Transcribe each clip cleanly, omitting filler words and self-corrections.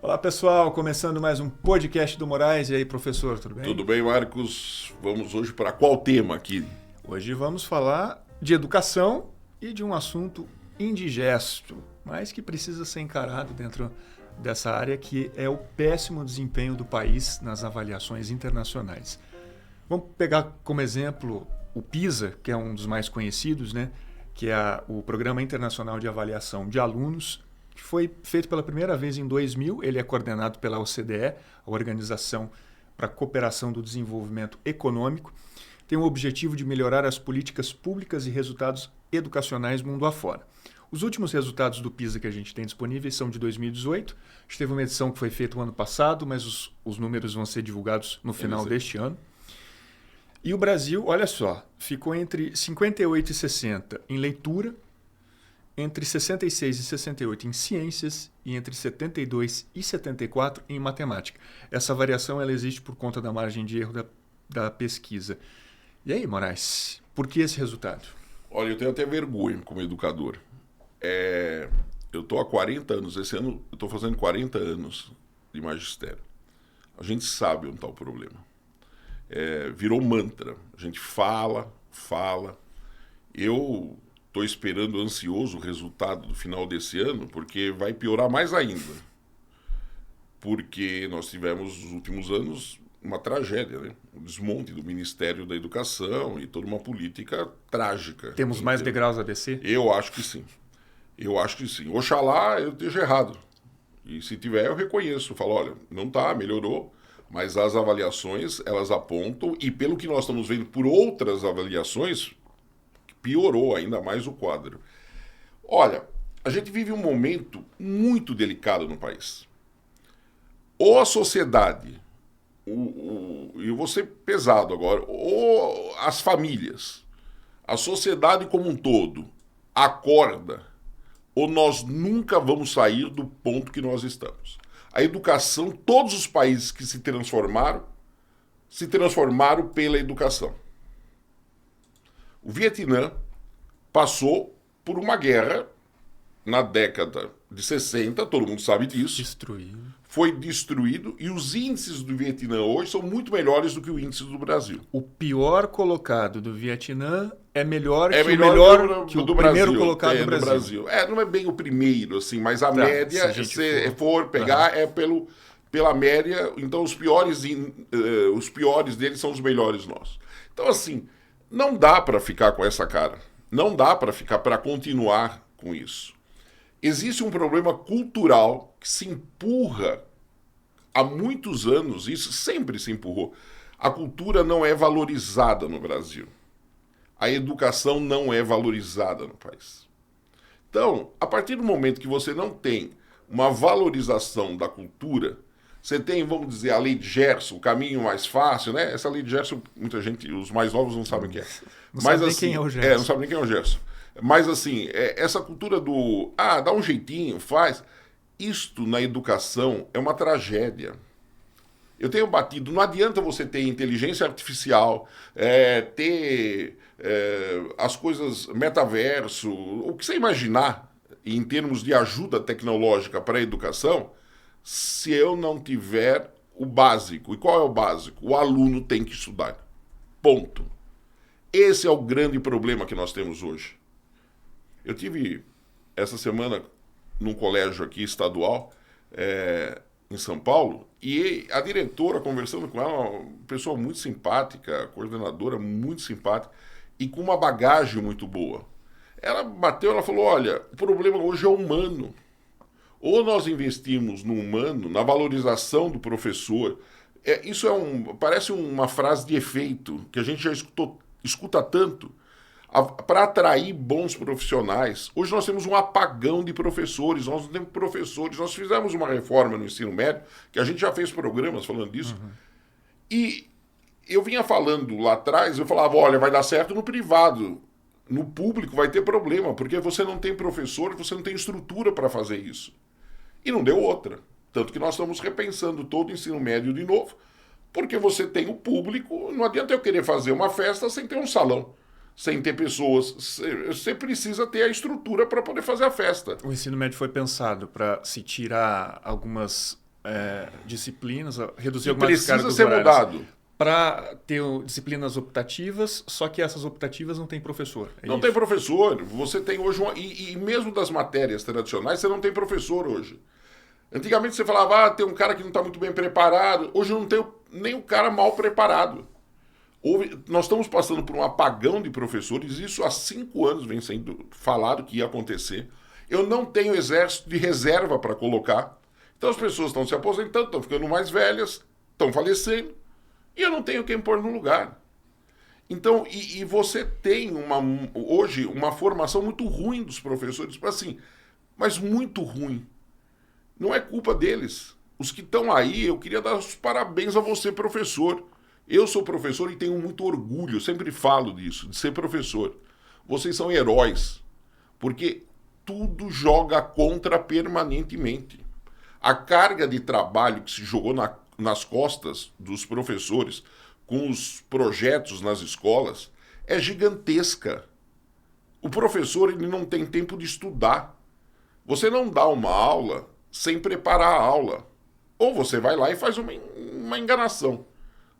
Olá pessoal, começando mais um podcast do Moraes. E aí, professor, tudo bem? Tudo bem, Marcos? Vamos hoje para qual tema aqui? Hoje vamos falar de educação e de um assunto indigesto, mas que precisa ser encarado dentro dessa área, que é o péssimo desempenho do país nas avaliações internacionais. Vamos pegar como exemplo o PISA, que é um dos mais conhecidos, né? Que é o Programa Internacional de Avaliação de Alunos, que foi feito pela primeira vez em 2000. Ele é coordenado pela OCDE, a Organização para a Cooperação do Desenvolvimento Econômico. Tem o objetivo de melhorar as políticas públicas e resultados educacionais mundo afora. Os últimos resultados do PISA que a gente tem disponíveis são de 2018. A gente teve uma edição que foi feita o ano passado, mas os números vão ser divulgados no final deste ano. E o Brasil, olha só, ficou entre 58 e 60 em leitura, entre 66 e 68 em ciências e entre 72 e 74 em matemática. Essa variação ela existe por conta da margem de erro da pesquisa. E aí, Moraes, por que esse resultado? Olha, eu tenho até vergonha como educador. Eu estou há 40 anos, esse ano eu estou fazendo 40 anos de magistério. A gente sabe onde está o problema. Virou mantra. A gente fala. Eu estou esperando ansioso o resultado do final desse ano, porque vai piorar mais ainda. Porque nós tivemos nos últimos anos uma tragédia, né? O desmonte do Ministério da Educação e toda uma política trágica. Temos mais degraus a descer? Eu acho que sim. Oxalá eu esteja errado. E se tiver, eu reconheço. Falo, olha, não tá, melhorou, mas as avaliações, elas apontam, e pelo que nós estamos vendo por outras avaliações, piorou ainda mais o quadro. Olha, a gente vive um momento muito delicado no país. Ou a sociedade, eu vou ser pesado agora, ou as famílias, a sociedade como um todo, acorda, ou nós nunca vamos sair do ponto que nós estamos. A educação, todos os países que se transformaram pela educação. O Vietnã passou por uma guerra na década de 60, todo mundo sabe disso. Foi destruído, e os índices do Vietnã hoje são muito melhores do que o índice do Brasil. O pior colocado do Vietnã é melhor que o do primeiro Brasil, colocado do Brasil. Não é bem o primeiro, assim, mas a média, se for pegar, pela média. Então os piores deles são os melhores nossos. Então, assim, não dá para ficar com essa cara. Não dá para continuar com isso. Existe um problema cultural que se empurra há muitos anos, isso sempre se empurrou. A cultura não é valorizada no Brasil. A educação não é valorizada no país. Então, a partir do momento que você não tem uma valorização da cultura, você tem, vamos dizer, a lei de Gerson, o caminho mais fácil, né? Essa lei de Gerson, muita gente, os mais novos não sabem o que é. Não sabem nem quem é o Gerson. Não sabem nem quem é o Gerson. Mas, assim, essa cultura dá um jeitinho, faz. Isto na educação é uma tragédia. Eu tenho batido, não adianta você ter inteligência artificial, ter as coisas metaverso, o que você imaginar em termos de ajuda tecnológica para a educação, se eu não tiver o básico. E qual é o básico? O aluno tem que estudar. Ponto. Esse é o grande problema que nós temos hoje. Eu tive essa semana num colégio aqui estadual, em São Paulo, e a diretora, conversando com ela, uma pessoa muito simpática, coordenadora muito simpática, e com uma bagagem muito boa. Ela falou, olha, o problema hoje é humano. Ou nós investimos no humano, na valorização do professor. Isso parece uma frase de efeito, que a gente já escuta tanto, para atrair bons profissionais. Hoje nós temos um apagão de professores, nós não temos professores. Nós fizemos uma reforma no ensino médio, que a gente já fez programas falando disso, e eu vinha falando lá atrás, eu falava, olha, vai dar certo no privado, no público vai ter problema, porque você não tem professor, você não tem estrutura para fazer isso. E não deu outra. Tanto que nós estamos repensando todo o ensino médio de novo, porque você tem o público, não adianta eu querer fazer uma festa sem ter um salão. sem ter pessoas. Você precisa ter a estrutura para poder fazer a festa. O ensino médio foi pensado para se tirar algumas disciplinas, reduzir algumas cargas Precisa ser mudado. Para ter disciplinas optativas, só que essas optativas não tem professor. Não tem professor. Você tem hoje e mesmo das matérias tradicionais, você não tem professor hoje. Antigamente você falava, tem um cara que não está muito bem preparado. Hoje eu não tenho nem um cara mal preparado. Nós estamos passando por um apagão de professores. Isso há 5 anos vem sendo falado que ia acontecer. Eu não tenho exército de reserva para colocar. Então as pessoas estão se aposentando, estão ficando mais velhas, estão falecendo. E eu não tenho quem pôr no lugar. Então, e você tem hoje uma formação muito ruim dos professores, assim, mas muito ruim. Não é culpa deles. Os que estão aí, eu queria dar os parabéns a você, professor. Eu sou professor e tenho muito orgulho, eu sempre falo disso, de ser professor. Vocês são heróis, porque tudo joga contra permanentemente. A carga de trabalho que se jogou nas costas dos professores com os projetos nas escolas é gigantesca. O professor ele não tem tempo de estudar. Você não dá uma aula sem preparar a aula. Ou você vai lá e faz uma enganação.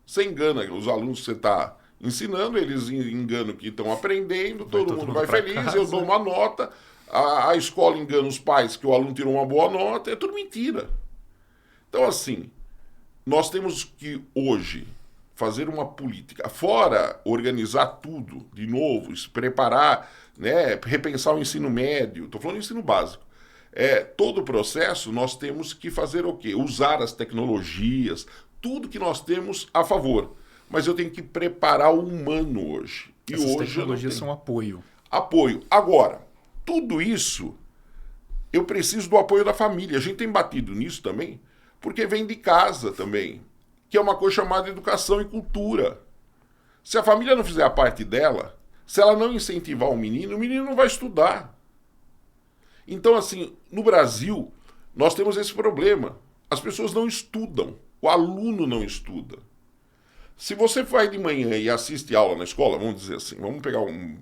Você engana os alunos que você está ensinando, eles enganam que estão aprendendo, todo mundo vai feliz, casa. Eu dou uma nota, a escola engana os pais que o aluno tirou uma boa nota, é tudo mentira. Então, assim, nós temos que, hoje, fazer uma política, fora organizar tudo de novo, se preparar, né, repensar o ensino médio, estou falando do ensino básico. Todo o processo, nós temos que fazer o quê? Usar as tecnologias, tudo que nós temos a favor. Mas eu tenho que preparar o humano hoje. E essas hoje tecnologias são apoio. Apoio. Agora, tudo isso, eu preciso do apoio da família. A gente tem batido nisso também, porque vem de casa também, que é uma coisa chamada educação e cultura. Se a família não fizer a parte dela, se ela não incentivar o menino não vai estudar. Então, assim, no Brasil, nós temos esse problema. As pessoas não estudam, o aluno não estuda. Se você vai de manhã e assiste aula na escola, vamos dizer assim, vamos pegar um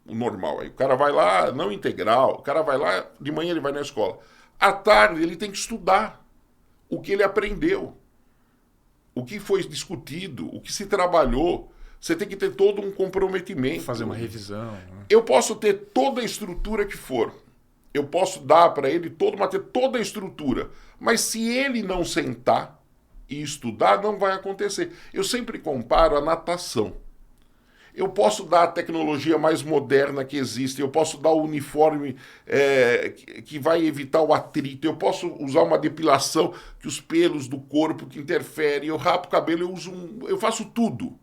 normal aí. O cara vai lá, não integral, o cara vai lá, de manhã ele vai na escola. À tarde ele tem que estudar o que ele aprendeu, o que foi discutido, o que se trabalhou. Você tem que ter todo um comprometimento. Fazer uma revisão. Né? Eu posso ter toda a estrutura que for. Eu posso dar para ele toda a estrutura. Mas se ele não sentar e estudar, não vai acontecer. Eu sempre comparo a natação. Eu posso dar a tecnologia mais moderna que existe, eu posso dar o uniforme que vai evitar o atrito, eu posso usar uma depilação que os pelos do corpo que interferem, eu rapo o cabelo, eu faço tudo,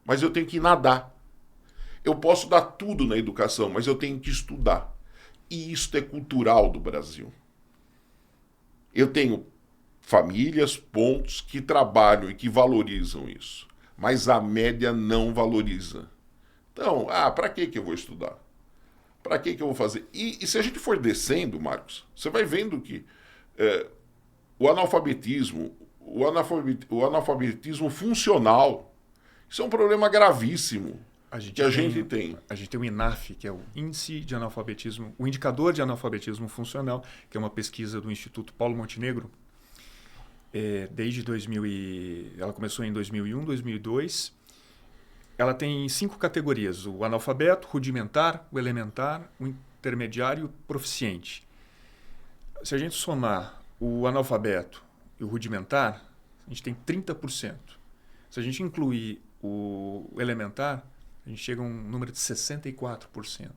mas eu tenho que nadar. Eu posso dar tudo na educação, mas eu tenho que estudar. E isso é cultural do Brasil. Eu tenho famílias, pontos que trabalham e que valorizam isso, mas a média não valoriza. Então, para que eu vou estudar? Para que eu vou fazer? E se a gente for descendo, Marcos, você vai vendo que o analfabetismo funcional, isso é um problema gravíssimo a gente tem. A gente tem o INAF, que é o Índice de Analfabetismo, o Indicador de Analfabetismo Funcional, que é uma pesquisa do Instituto Paulo Montenegro. Desde 2000 ela começou em 2001, 2002. Ela tem 5 categorias: o analfabeto, rudimentar, o elementar, o intermediário e o proficiente. Se a gente somar o analfabeto e o rudimentar, a gente tem 30%. Se a gente incluir o elementar, a gente chega a um número de 64%.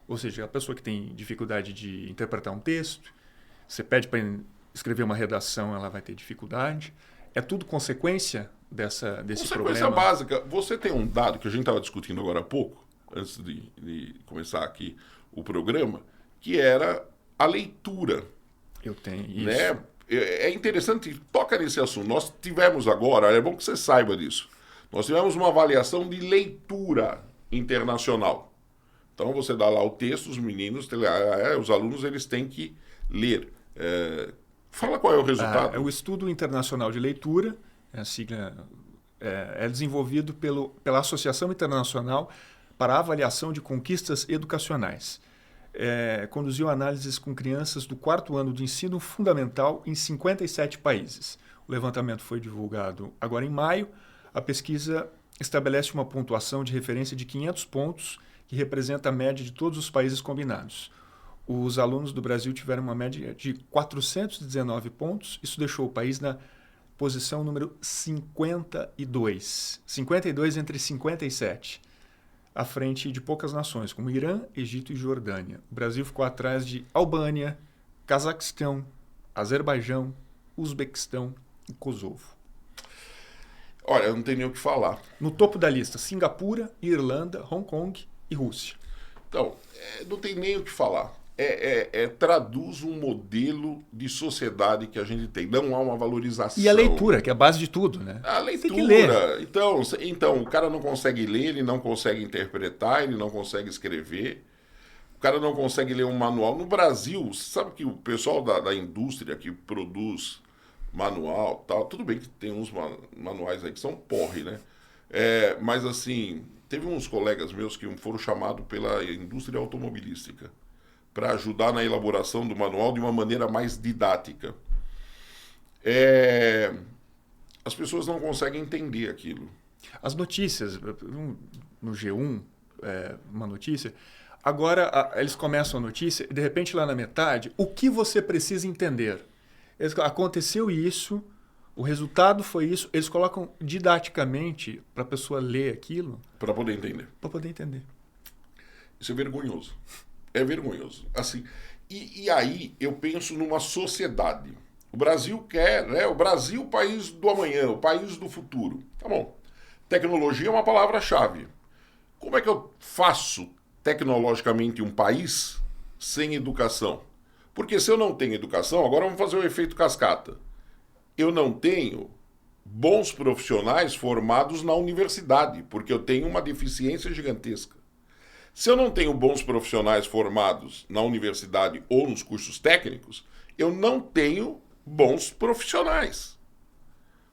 Ou seja, a pessoa que tem dificuldade de interpretar um texto, você pede para escrever uma redação, ela vai ter dificuldade. É tudo consequência desse problema. Consequência básica. Você tem um dado que a gente estava discutindo agora há pouco, antes de começar aqui o programa, que era a leitura. Eu tenho isso. Né? É interessante, toca nesse assunto. Nós tivemos agora, é bom que você saiba disso, nós tivemos uma avaliação de leitura internacional. Então você dá lá o texto, os meninos, os alunos, eles têm que ler. Fala qual é o resultado. É o Estudo Internacional de Leitura, a sigla é desenvolvido pela Associação Internacional para a avaliação de conquistas educacionais. Conduziu análises com crianças do 4º ano de ensino fundamental em 57 países. O levantamento foi divulgado agora em maio. A pesquisa estabelece uma pontuação de referência de 500 pontos, que representa a média de todos os países combinados. Os alunos do Brasil tiveram uma média de 419 pontos. Isso deixou o país na posição número 52. 52 entre 57. À frente de poucas nações, como Irã, Egito e Jordânia. O Brasil ficou atrás de Albânia, Cazaquistão, Azerbaijão, Uzbequistão e Kosovo. Olha, eu não tenho nem o que falar. No topo da lista, Singapura, Irlanda, Hong Kong e Rússia. Então, não tem nem o que falar. Traduz um modelo de sociedade que a gente tem. Não há uma valorização. E a leitura, que é a base de tudo, né? A leitura. Tem que ler. Então, o cara não consegue ler, ele não consegue interpretar, ele não consegue escrever. O cara não consegue ler um manual. No Brasil, sabe que o pessoal da indústria que produz manual, tal, tudo bem que tem uns manuais aí que são porre, né? Mas assim, teve uns colegas meus que foram chamados pela indústria automobilística para ajudar na elaboração do manual de uma maneira mais didática. As pessoas não conseguem entender aquilo. As notícias, no G1, uma notícia, agora eles começam a notícia e de repente lá na metade, o que você precisa entender? Aconteceu isso, o resultado foi isso, eles colocam didaticamente para a pessoa ler aquilo. Para poder entender. Para poder entender. Isso é vergonhoso. É vergonhoso. Assim, e aí eu penso numa sociedade. O Brasil quer, né? O Brasil, o país do amanhã, o país do futuro. Tá bom. Tecnologia é uma palavra-chave. Como é que eu faço tecnologicamente um país sem educação? Porque se eu não tenho educação, agora vamos fazer o efeito cascata. Eu não tenho bons profissionais formados na universidade, porque eu tenho uma deficiência gigantesca. Se eu não tenho bons profissionais formados na universidade ou nos cursos técnicos, eu não tenho bons profissionais.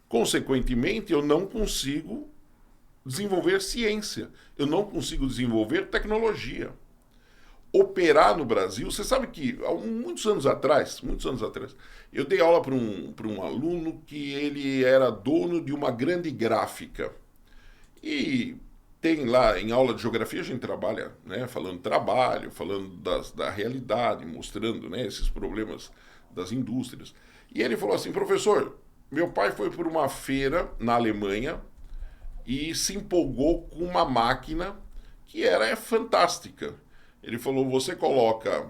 Consequentemente, eu não consigo desenvolver ciência, eu não consigo desenvolver tecnologia. Operar no Brasil, você sabe que há muitos anos atrás, eu dei aula para um aluno que ele era dono de uma grande gráfica. E tem lá, em aula de geografia, a gente trabalha, né, falando trabalho, falando da realidade, mostrando, né, esses problemas das indústrias. E ele falou assim: professor, meu pai foi por uma feira na Alemanha e se empolgou com uma máquina que era fantástica. Ele falou: você coloca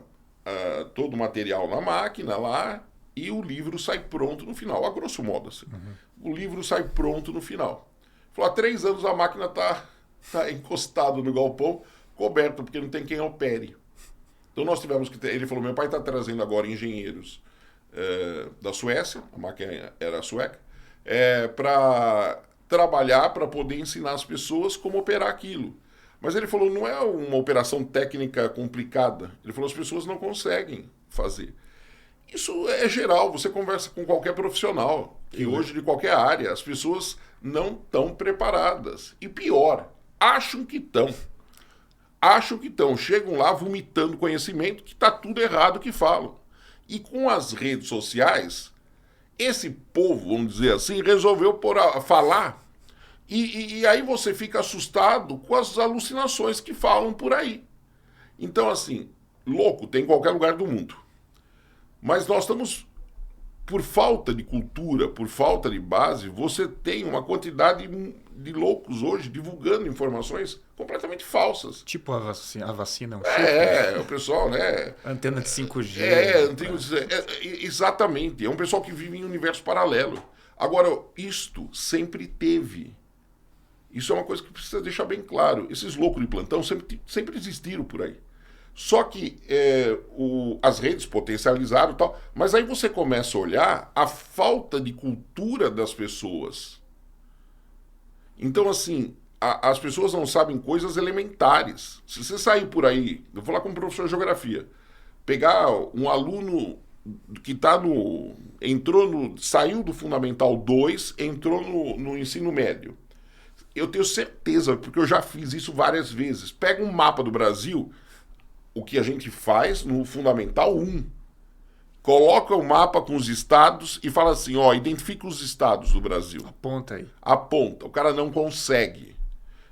todo o material na máquina lá e o livro sai pronto no final. A grosso modo, assim. Uhum. O livro sai pronto no final. Ele falou: há 3 anos a máquina está encostado no galpão, coberto, porque não tem quem opere. Então nós tivemos que ter... Ele falou: meu pai está trazendo agora engenheiros da Suécia, a máquina era sueca, para trabalhar, para poder ensinar as pessoas como operar aquilo. Mas ele falou: não é uma operação técnica complicada. Ele falou: as pessoas não conseguem fazer. Isso é geral, você conversa com qualquer profissional, e hoje de qualquer área, as pessoas não estão preparadas. E pior, acham que estão. Chegam lá vomitando conhecimento que está tudo errado que falam. E com as redes sociais, esse povo, vamos dizer assim, resolveu falar. E aí você fica assustado com as alucinações que falam por aí. Então, assim, louco tem em qualquer lugar do mundo. Mas nós estamos, por falta de cultura, por falta de base, você tem uma quantidade de loucos hoje divulgando informações completamente falsas. Tipo a vacina, um chip. O pessoal, né? Antena de 5G. Exatamente. É um pessoal que vive em um universo paralelo. Agora, isto sempre teve. Isso é uma coisa que precisa deixar bem claro. Esses loucos de plantão sempre existiram por aí. Só que as redes potencializaram e tal, mas aí você começa a olhar a falta de cultura das pessoas. Então, assim, as pessoas não sabem coisas elementares. Se você sair por aí, eu vou falar com um professor de geografia, pegar um aluno que saiu do Fundamental 2, entrou no ensino médio. Eu tenho certeza, porque eu já fiz isso várias vezes. Pega um mapa do Brasil, o que a gente faz no Fundamental 1. Coloca o mapa com os estados e fala assim, ó, identifica os estados do Brasil. Aponta aí. Aponta. O cara não consegue.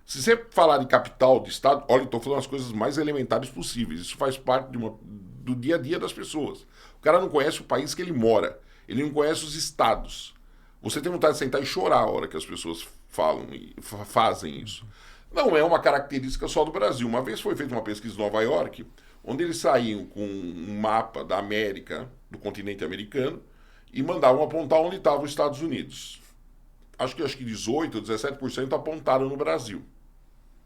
Se você falar de capital, de estado, olha, eu estou falando as coisas mais elementares possíveis. Isso faz parte do dia a dia das pessoas. O cara não conhece o país que ele mora. Ele não conhece os estados. Você tem vontade de sentar e chorar a hora que as pessoas falam e fazem isso. Não é uma característica só do Brasil. Uma vez foi feita uma pesquisa em Nova York, onde eles saíam com um mapa da América, do continente americano, e mandavam apontar onde estavam os Estados Unidos. Acho que 18% ou 17% apontaram no Brasil.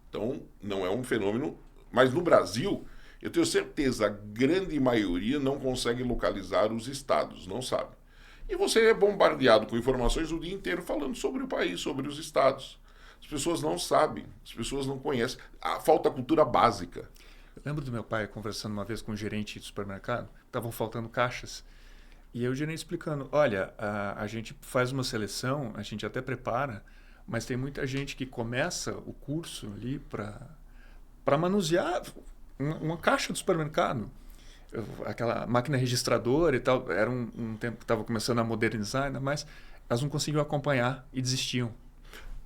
Então, não é um fenômeno... Mas no Brasil, eu tenho certeza, a grande maioria não consegue localizar os estados, não sabe. E você é bombardeado com informações o dia inteiro falando sobre o país, sobre os estados. As pessoas não sabem, as pessoas não conhecem. Falta cultura básica. Eu lembro do meu pai conversando uma vez com um gerente de supermercado, estavam faltando caixas. E aí o gerente explicando, olha, a gente faz uma seleção, a gente até prepara, mas tem muita gente que começa o curso ali para manusear uma caixa do supermercado. Aquela máquina registradora e tal, era um tempo que estava começando a modernizar ainda mais, elas não conseguiam acompanhar e desistiam.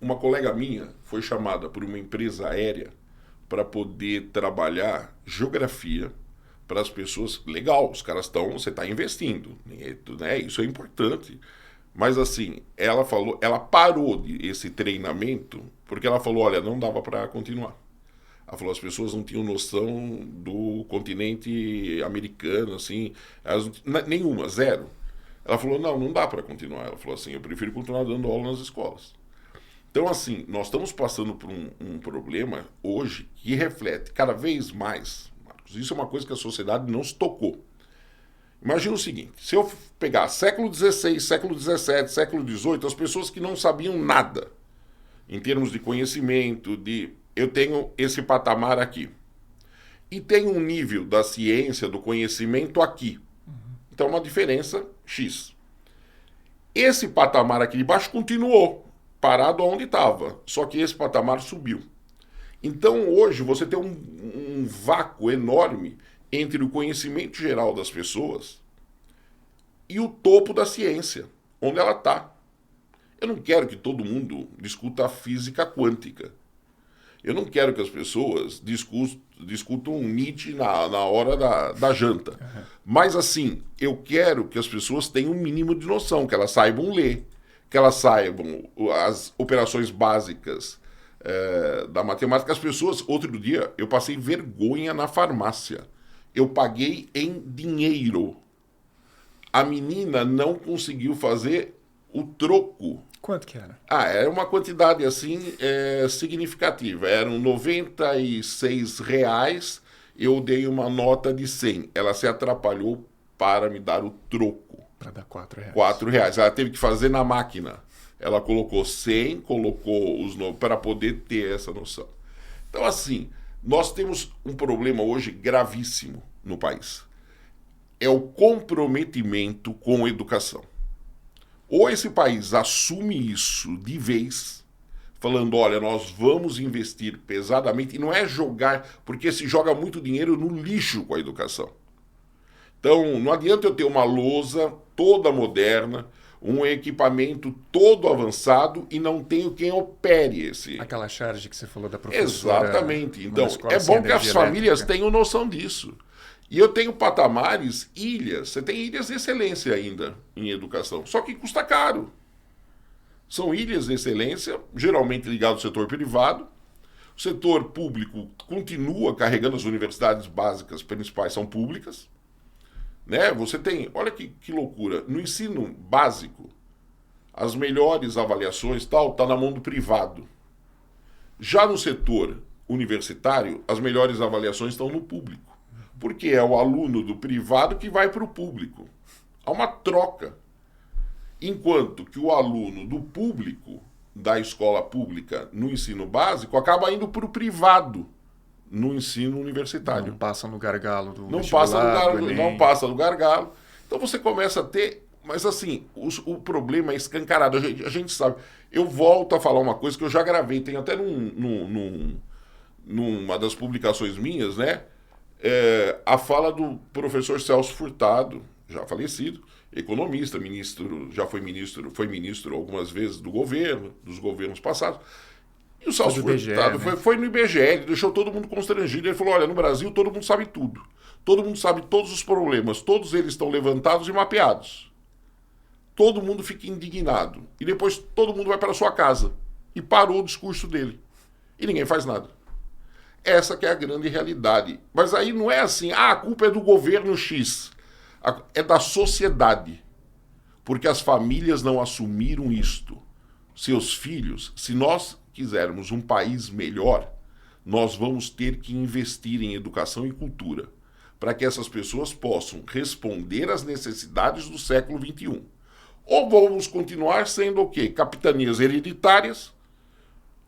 Uma colega minha foi chamada por uma empresa aérea para poder trabalhar geografia para as pessoas. Legal, os caras você está investindo, né? Isso é importante. Mas assim, ela parou esse treinamento porque ela falou, olha, não dava para continuar. Ela falou, as pessoas não tinham noção do continente americano, assim, nenhuma, zero. Ela falou, não dá para continuar. Ela falou assim, eu prefiro continuar dando aula nas escolas. Então, assim, nós estamos passando por um problema hoje que reflete cada vez mais, Marcos, isso é uma coisa que a sociedade não se tocou. Imagina o seguinte, se eu pegar século XVI, século XVII, século XVIII, as pessoas que não sabiam nada, em termos de conhecimento, eu tenho esse patamar aqui. E tenho um nível da ciência, do conhecimento aqui. Então, uma diferença X. Esse patamar aqui de baixo continuou parado onde estava, só que esse patamar subiu. Então, hoje, você tem um vácuo enorme entre o conhecimento geral das pessoas e o topo da ciência, onde ela está. Eu não quero que todo mundo discuta a física quântica. Eu não quero que as pessoas discutam Nietzsche na hora da janta. Uhum. Mas, assim, eu quero que as pessoas tenham um mínimo de noção, que elas saibam ler, que elas saibam as operações básicas da matemática. As pessoas, outro dia, eu passei vergonha na farmácia. Eu paguei em dinheiro. A menina não conseguiu fazer o troco. Quanto que era? Era uma quantidade assim significativa. Eram R$96. Eu dei uma nota de 100. Ela se atrapalhou para me dar o troco. Para dar R$4. R$4. Ela teve que fazer na máquina. Ela colocou 100, colocou os nomes para poder ter essa noção. Então, assim, nós temos um problema hoje gravíssimo no país. É o comprometimento com a educação. Ou esse país assume isso de vez, falando, olha, nós vamos investir pesadamente, e não é jogar, porque se joga muito dinheiro no lixo com a educação. Então, não adianta eu ter uma lousa toda moderna, um equipamento todo avançado e não tenho quem opere esse. Aquela charge que você falou da professora. Exatamente. Então, é bom que as famílias tenham noção disso. E eu tenho patamares, ilhas. Você tem ilhas de excelência ainda em educação, só que custa caro. São ilhas de excelência, geralmente ligadas ao setor privado. O setor público continua carregando as universidades básicas principais, são públicas. Né? Você tem, olha que loucura, no ensino básico, as melhores avaliações tá na mão do privado. Já no setor universitário, as melhores avaliações estão no público. Porque é o aluno do privado que vai para o público. Há uma troca. Enquanto que o aluno do público, da escola pública, no ensino básico, acaba indo para o privado no ensino universitário. Não passa no gargalo do não passa no gargalo. Então você começa a ter Mas assim, o problema é escancarado. A gente sabe. Eu volto a falar uma coisa que eu já gravei, tem até numa das publicações minhas, né? A fala do professor Celso Furtado, já falecido, economista, ministro, foi ministro algumas vezes do governo, dos governos passados. E o Celso Furtado foi no IBGE, ele deixou todo mundo constrangido. Ele falou: olha, no Brasil todo mundo sabe tudo. Todo mundo sabe todos os problemas, todos eles estão levantados e mapeados. Todo mundo fica indignado. E depois todo mundo vai para sua casa. E parou o discurso dele. E ninguém faz nada. Essa que é a grande realidade. Mas aí não é assim, a culpa é do governo X. É da sociedade. Porque as famílias não assumiram isto. Seus filhos, se nós quisermos um país melhor, nós vamos ter que investir em educação e cultura, para que essas pessoas possam responder às necessidades do século XXI. Ou vamos continuar sendo o quê? Capitanias hereditárias,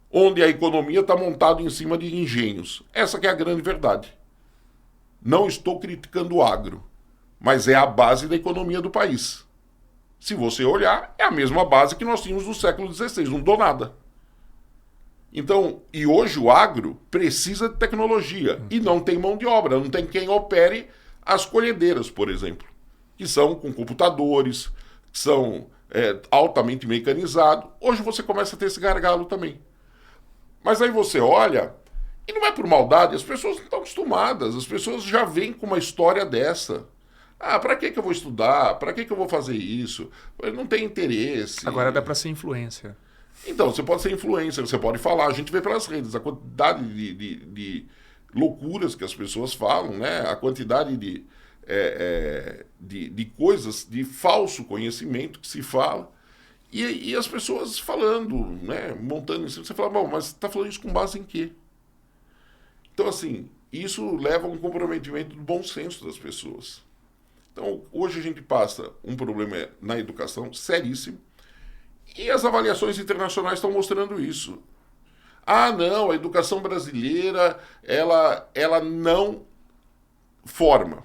onde a economia está montada em cima de engenhos. Essa que é a grande verdade. Não estou criticando o agro, mas é a base da economia do país. Se você olhar, é a mesma base que nós tínhamos no século XVI, não mudou nada. Então, e hoje o agro precisa de tecnologia e não tem mão de obra, não tem quem opere as colhedeiras, por exemplo, que são com computadores, que são altamente mecanizados. Hoje você começa a ter esse gargalo também. Mas aí você olha, e não é por maldade, as pessoas não estão acostumadas, as pessoas já vêm com uma história dessa. Para que eu vou estudar? Para que eu vou fazer isso? Não tem interesse. Agora dá para ser influência. Então, você pode ser influencer, você pode falar. A gente vê pelas redes a quantidade de loucuras que as pessoas falam, né? A quantidade de coisas, de falso conhecimento que se fala. E as pessoas falando, né? Montando em cima. Você fala, bom, mas você está falando isso com base em quê? Então, assim, isso leva a um comprometimento do bom senso das pessoas. Então, hoje a gente passa um problema na educação seríssimo. E as avaliações internacionais estão mostrando isso. Não, a educação brasileira, ela não forma,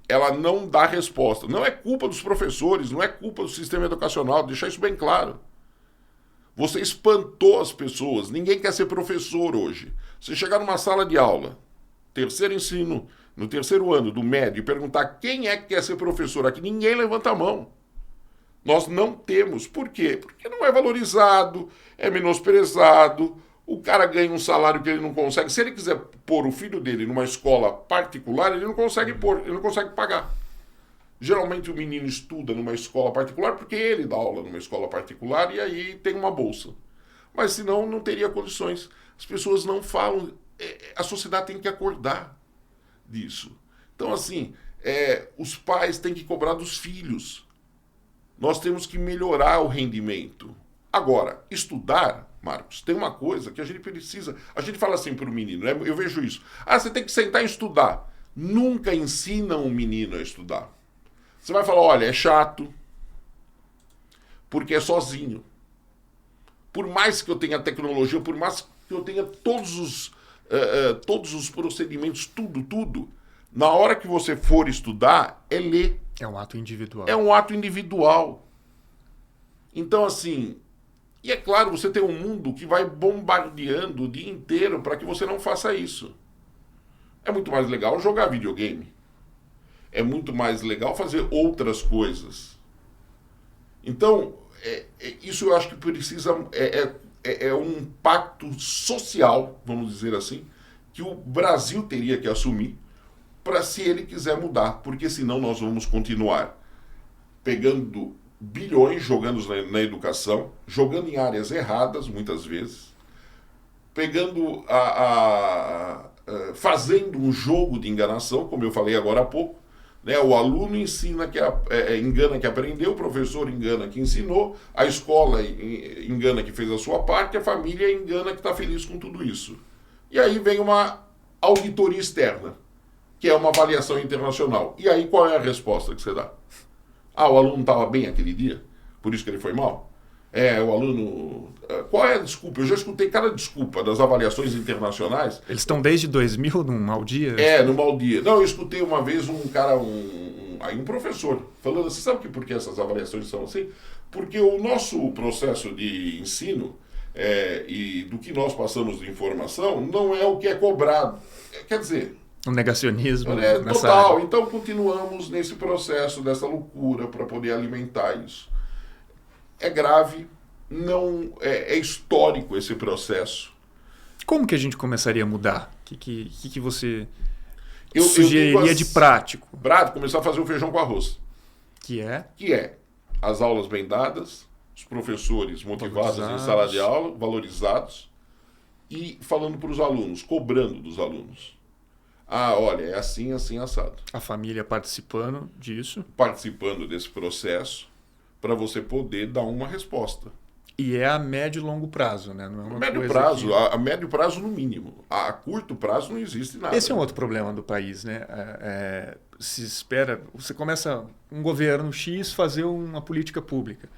ela não dá resposta. Não é culpa dos professores, não é culpa do sistema educacional, deixar isso bem claro. Você espantou as pessoas, ninguém quer ser professor hoje. Você chegar numa sala de aula, terceiro ensino, no terceiro ano do médio, e perguntar quem é que quer ser professor aqui, ninguém levanta a mão. Nós não temos. Por quê? Porque não é valorizado, é menosprezado, o cara ganha um salário que ele não consegue. Se ele quiser pôr o filho dele numa escola particular, ele não consegue pôr, ele não consegue pagar. Geralmente o menino estuda numa escola particular porque ele dá aula numa escola particular e aí tem uma bolsa. Mas senão não teria condições. As pessoas não falam, a sociedade tem que acordar disso. Então assim, os pais têm que cobrar dos filhos. Nós temos que melhorar o rendimento. Agora, estudar, Marcos, tem uma coisa que a gente precisa... A gente fala assim para o menino, né? Eu vejo isso. Você tem que sentar e estudar. Nunca ensina um menino a estudar. Você vai falar, olha, é chato, porque é sozinho. Por mais que eu tenha tecnologia, por mais que eu tenha todos os procedimentos, tudo, na hora que você for estudar, é ler. É um ato individual. É um ato individual. Então, assim... E é claro, você tem um mundo que vai bombardeando o dia inteiro para que você não faça isso. É muito mais legal jogar videogame. É muito mais legal fazer outras coisas. Então, isso eu acho que precisa... É um pacto social, vamos dizer assim, que o Brasil teria que assumir para se ele quiser mudar, porque senão nós vamos continuar pegando bilhões, jogando na educação, jogando em áreas erradas, muitas vezes, pegando fazendo um jogo de enganação, como eu falei agora há pouco, né? O aluno ensina engana que aprendeu, o professor engana que ensinou, a escola engana que fez a sua parte, a família engana que está feliz com tudo isso. E aí vem uma auditoria externa, que é uma avaliação internacional. E aí qual é a resposta que você dá? O aluno estava bem aquele dia, por isso que ele foi mal? O aluno... Qual é a desculpa? Eu já escutei cada desculpa das avaliações internacionais. Eles estão desde 2000 num mau dia? No mau dia. Não, eu escutei uma vez um cara, um um professor falando assim, sabe por que essas avaliações são assim? Porque o nosso processo de ensino e do que nós passamos de informação não é o que é cobrado. Quer dizer... Um negacionismo nessa total. área. Então continuamos nesse processo, dessa loucura para poder alimentar isso. É grave, não é histórico esse processo. Como que a gente começaria a mudar? O que você sugeriria de prático? Começar a fazer o feijão com arroz. Que é? Que é as aulas bem dadas, os professores motivados em sala de aula, valorizados, e falando para os alunos, cobrando dos alunos. Olha, é assim, assim, assado. A família participando disso. Participando desse processo, para você poder dar uma resposta. E é a médio e longo prazo, né? Não é uma médio coisa prazo, que... a médio prazo no mínimo. A curto prazo não existe nada. Esse é um outro problema do país, né? Se espera, você começa um governo X fazer uma política pública.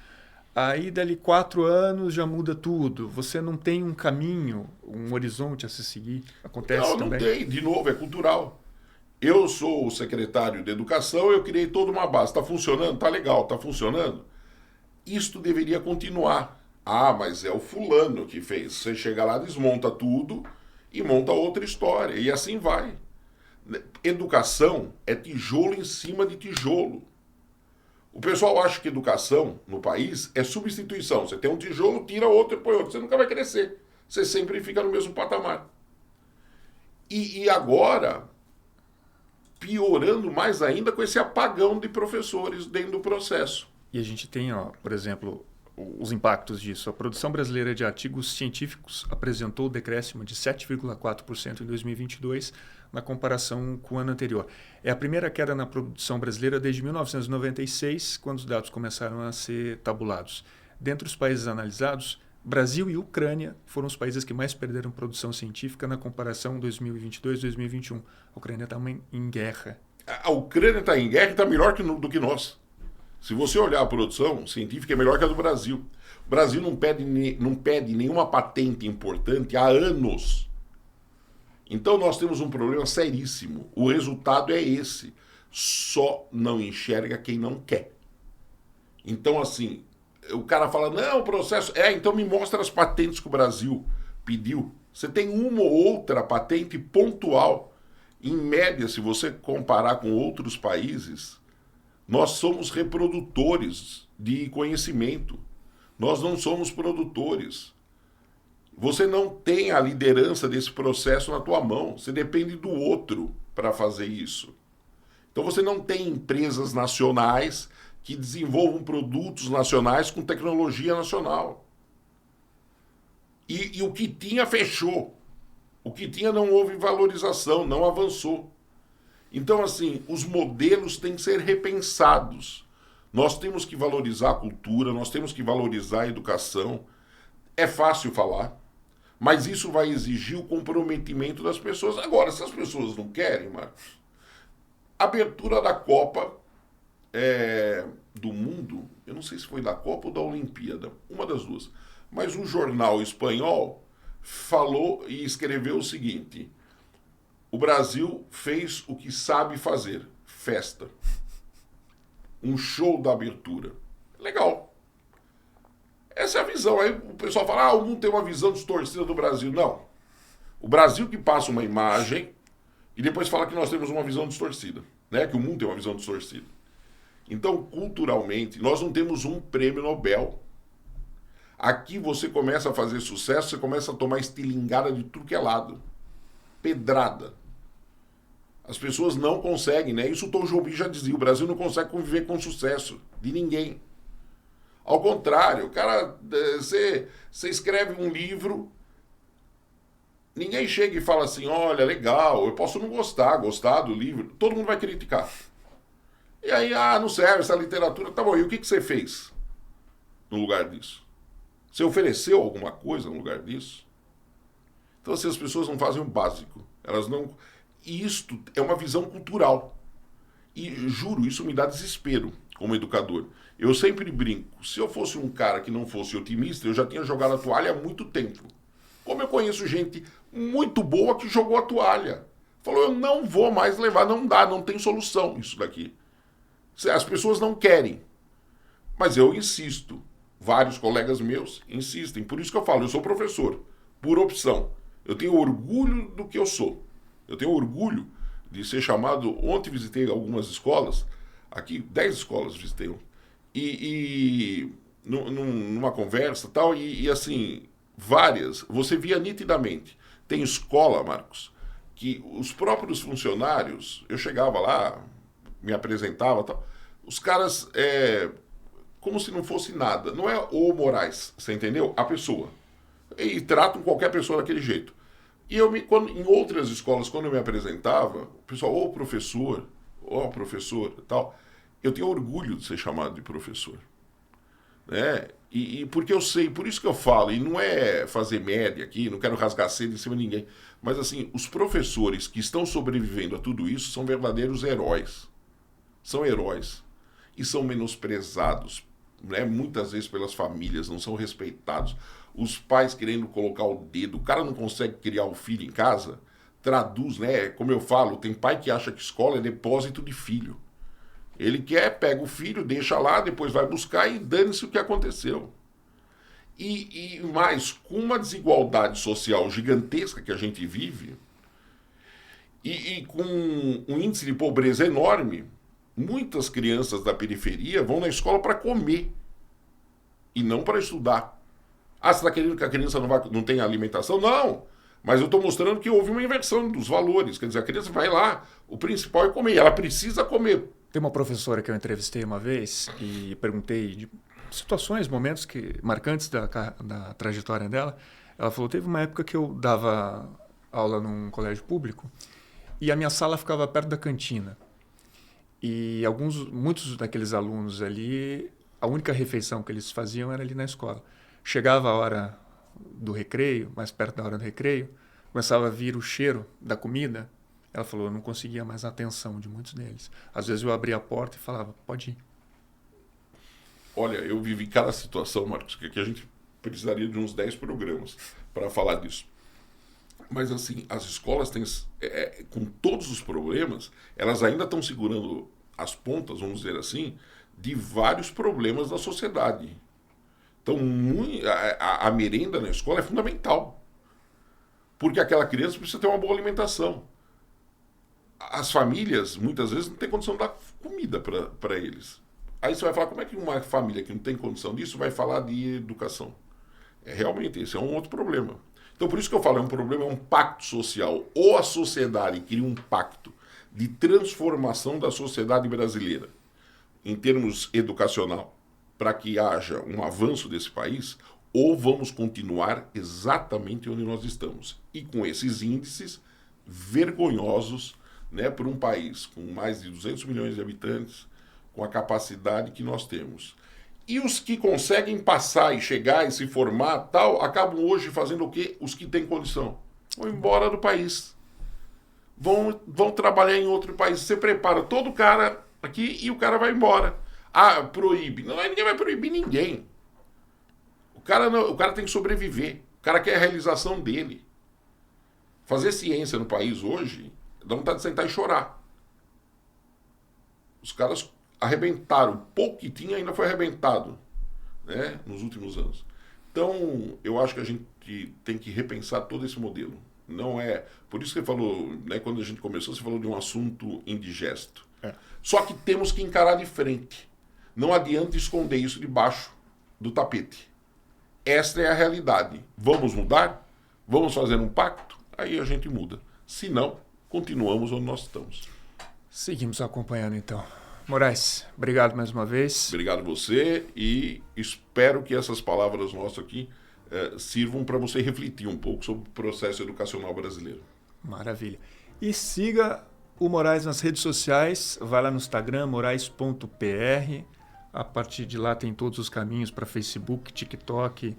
Aí, dali 4 anos, já muda tudo. Você não tem um caminho, um horizonte a se seguir. Acontece também? Não tem. De novo, é cultural. Eu sou o secretário de Educação, eu criei toda uma base. Está funcionando? Está legal, está funcionando? Isto deveria continuar. Mas é o fulano que fez. Você chega lá, desmonta tudo e monta outra história. E assim vai. Educação é tijolo em cima de tijolo. O pessoal acha que educação no país é substituição. Você tem um tijolo, tira outro e põe outro. Você nunca vai crescer. Você sempre fica no mesmo patamar. E agora, piorando mais ainda com esse apagão de professores dentro do processo. E a gente tem, por exemplo, os impactos disso. A produção brasileira de artigos científicos apresentou o decréscimo de 7,4% em 2022 na comparação com o ano anterior. É a primeira queda na produção brasileira desde 1996, quando os dados começaram a ser tabulados. Dentre os países analisados, Brasil e Ucrânia foram os países que mais perderam produção científica na comparação 2022-2021. A Ucrânia está em guerra. A Ucrânia está em guerra e está melhor do que nós. Se você olhar a produção científica, é melhor que a do Brasil. O Brasil não pede nenhuma patente importante há anos. Então nós temos um problema seríssimo. O resultado é esse. Só não enxerga quem não quer. Então, assim, o cara fala, não, o processo... então me mostra as patentes que o Brasil pediu. Você tem uma ou outra patente pontual. Em média, se você comparar com outros países... Nós somos reprodutores de conhecimento. Nós não somos produtores. Você não tem a liderança desse processo na tua mão. Você depende do outro para fazer isso. Então você não tem empresas nacionais que desenvolvam produtos nacionais com tecnologia nacional. E o que tinha fechou. O que tinha não houve valorização, não avançou. Então, assim, os modelos têm que ser repensados. Nós temos que valorizar a cultura, nós temos que valorizar a educação. É fácil falar, mas isso vai exigir o comprometimento das pessoas. Agora, se as pessoas não querem, Marcos, abertura da Copa do Mundo, eu não sei se foi da Copa ou da Olimpíada, uma das duas, mas um jornal espanhol falou e escreveu o seguinte... O Brasil fez o que sabe fazer, festa. Um show da abertura. Legal. Essa é a visão. Aí o pessoal fala, o mundo tem uma visão distorcida do Brasil. Não. O Brasil que passa uma imagem e depois fala que nós temos uma visão distorcida. Né? Que o mundo tem uma visão distorcida. Então, culturalmente, nós não temos um prêmio Nobel. Aqui você começa a fazer sucesso, você começa a tomar estilingada de tudo que é lado. Pedrada. As pessoas não conseguem, né? Isso o Tom Jobim já dizia, o Brasil não consegue conviver com sucesso de ninguém. Ao contrário, cara, você escreve um livro, ninguém chega e fala assim, olha, legal, eu posso não gostar do livro, todo mundo vai criticar. E aí, não serve essa literatura, tá bom, e o que você fez no lugar disso? Você ofereceu alguma coisa no lugar disso? Então, assim, as pessoas não fazem o básico, elas não... E isto é uma visão cultural. E juro, isso me dá desespero como educador. Eu sempre brinco. Se eu fosse um cara que não fosse otimista, eu já tinha jogado a toalha há muito tempo. Como eu conheço gente muito boa que jogou a toalha. Falou, eu não vou mais levar, não dá, não tem solução isso daqui. As pessoas não querem. Mas eu insisto. Vários colegas meus insistem. Por isso que eu falo, eu sou professor, por opção. Eu tenho orgulho do que eu sou. Eu tenho orgulho de ser chamado... Ontem visitei algumas escolas, aqui 10 escolas visitei. Numa conversa e tal, e assim, várias, você via nitidamente. Tem escola, Marcos, que os próprios funcionários, eu chegava lá, me apresentava e tal, os caras... como se não fosse nada. Não é o Moraes, você entendeu? A pessoa. E tratam qualquer pessoa daquele jeito. E em outras escolas, quando eu me apresentava, o pessoal, ô professor, tal, eu tenho orgulho de ser chamado de professor. Né? E porque eu sei, por isso que eu falo, e não é fazer média aqui, não quero rasgar cedo em cima de ninguém, mas assim, os professores que estão sobrevivendo a tudo isso são verdadeiros heróis. São heróis. E são menosprezados, né, muitas vezes pelas famílias, não são respeitados. Os pais querendo colocar o dedo, o cara não consegue criar o filho em casa, traduz, né? Como eu falo, tem pai que acha que escola é depósito de filho. Ele pega o filho, deixa lá, depois vai buscar e dane-se o que aconteceu. E mais, com uma desigualdade social gigantesca que a gente vive, e com um índice de pobreza enorme, muitas crianças da periferia vão na escola para comer e não para estudar. Ah, você está querendo que a criança não tenha alimentação? Não, mas eu estou mostrando que houve uma inversão dos valores. Quer dizer, a criança vai lá, o principal é comer, ela precisa comer. Tem uma professora que eu entrevistei uma vez e perguntei de situações, momentos marcantes da trajetória dela. Ela falou, teve uma época que eu dava aula num colégio público e a minha sala ficava perto da cantina. E muitos daqueles alunos ali, a única refeição que eles faziam era ali na escola. Chegava a hora do recreio, mais perto da hora do recreio, começava a vir o cheiro da comida. Ela falou, eu não conseguia mais a atenção de muitos deles. Às vezes eu abria a porta e falava, pode ir. Olha, eu vivi cada situação, Marcos, que a gente precisaria de uns 10 programas para falar disso. Mas assim, as escolas têm, com todos os problemas, elas ainda estão segurando as pontas, vamos dizer assim, de vários problemas da sociedade. Então, a merenda na escola é fundamental. Porque aquela criança precisa ter uma boa alimentação. As famílias, muitas vezes, não têm condição de dar comida para eles. Aí você vai falar, como é que uma família que não tem condição disso vai falar de educação? Realmente, esse é um outro problema. Então, por isso que eu falo, é um problema, é um pacto social. Ou a sociedade cria um pacto de transformação da sociedade brasileira em termos educacional, para que haja um avanço desse país, ou vamos continuar exatamente onde nós estamos. E com esses índices vergonhosos, né, por um país com mais de 200 milhões de habitantes, com a capacidade que nós temos. E os que conseguem passar e chegar e se formar, tal, acabam hoje fazendo o quê? Os que têm condição. Vão embora do país. Vão trabalhar em outro país. Você prepara todo cara aqui e o cara vai embora. Ah, proíbe. Não, ninguém vai proibir ninguém. O cara tem que sobreviver. O cara quer a realização dele. Fazer ciência no país hoje, dá vontade de sentar e chorar. Os caras arrebentaram. O pouco que tinha ainda foi arrebentado, né, nos últimos anos. Então, eu acho que a gente tem que repensar todo esse modelo. Não é... Por isso que você falou, né, quando a gente começou, você falou de um assunto indigesto. Só que temos que encarar de frente. Não adianta esconder isso debaixo do tapete. Esta é a realidade. Vamos mudar? Vamos fazer um pacto? Aí a gente muda. Se não, continuamos onde nós estamos. Seguimos acompanhando, então. Moraes, obrigado mais uma vez. Obrigado você e espero que essas palavras nossas aqui sirvam para você refletir um pouco sobre o processo educacional brasileiro. Maravilha. E siga o Moraes nas redes sociais, vai lá no Instagram, moraes.pr. A partir de lá tem todos os caminhos para Facebook, TikTok,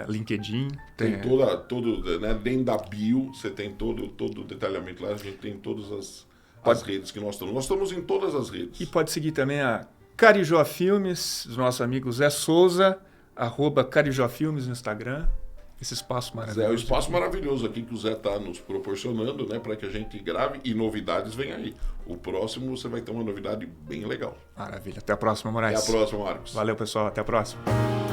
LinkedIn. Tem todo, né, dentro da bio, você tem todo o detalhamento lá, a gente tem todas as redes que nós estamos. Nós estamos em todas as redes. E pode seguir também a Carijó Filmes, dos nossos amigos Zé Souza, @Carijó Filmes no Instagram. esse espaço É maravilhoso. um espaço maravilhoso aqui que o Zé está nos proporcionando, né, para que a gente grave e novidades vêm aí. O próximo você vai ter uma novidade bem legal. Maravilha. Até a próxima, Moraes. Até a próxima, Marcos. Valeu, pessoal. Até a próxima.